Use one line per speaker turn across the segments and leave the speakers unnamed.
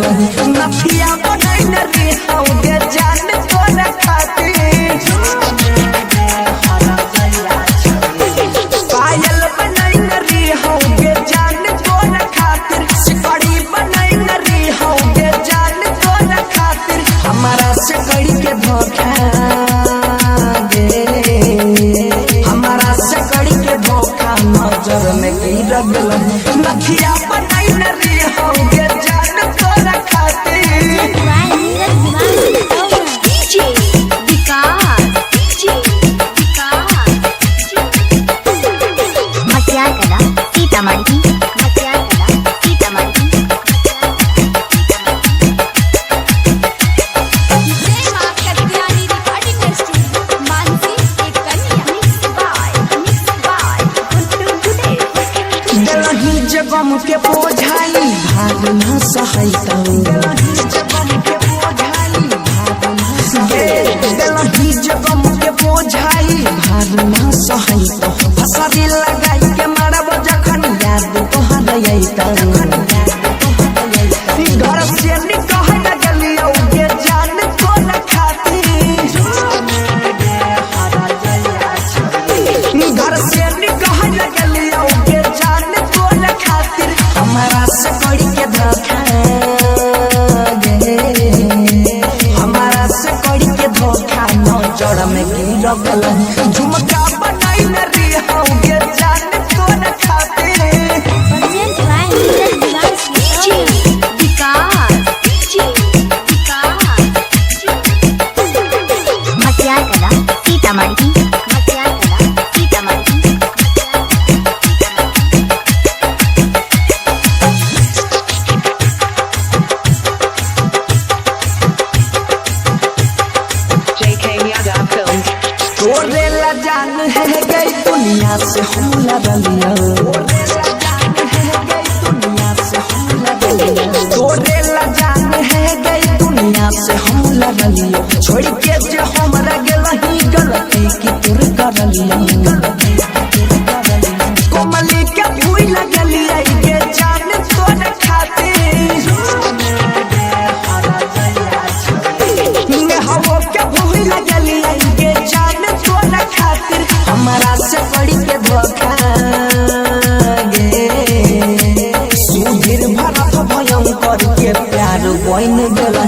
लगल नथिया बनाइन रे हौगे जान तोरा खातिर पायल बनाइन रे हौगे जान तोरा खातिर सिकड़ी बनाइन रे हौगे जान तोरा खातिर हमारा सिकड़ी के धोखा हमारा सिकड़ी के धोखा नजर में गिर गल नथिया बनाइन रे हौगे जान तोरा खातिर गम के बोझाई भाग न सहैतौ गम के बोझाई भाग न सहैतौ फसरी लगाई के मारब जखन याद तोहर अइतौ घर से निकह लगलियौ के जान तोरा खातिर घर से निकह लगलियौ के जान तोरा खातिर हमारा सिकड़ी के धोखा हमारा सिकड़ी के धोखा नजर में गिर गल झुमका बनाइन रे हौगे जान तोरा खातिर तोरे ला जान है गई दुनिया से हम लड़लिया तोरे ला जान है गई दुनिया से हम लड़लिया छोड़ के जे हमरा गेलही गलती की तोर करलिया कोमली के भूल लगलिया के जान तोरा खातिर हवो के भूल लगलिया के जान तोरा खातिर हमारा से पड़ी के धोखा सुधीर भरत भयंकर के प्यार बन गल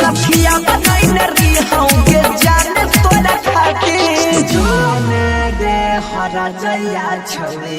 नथिया बनाइन रे हौगे जान तोरा खातिर जाने गे हरा जया छवे।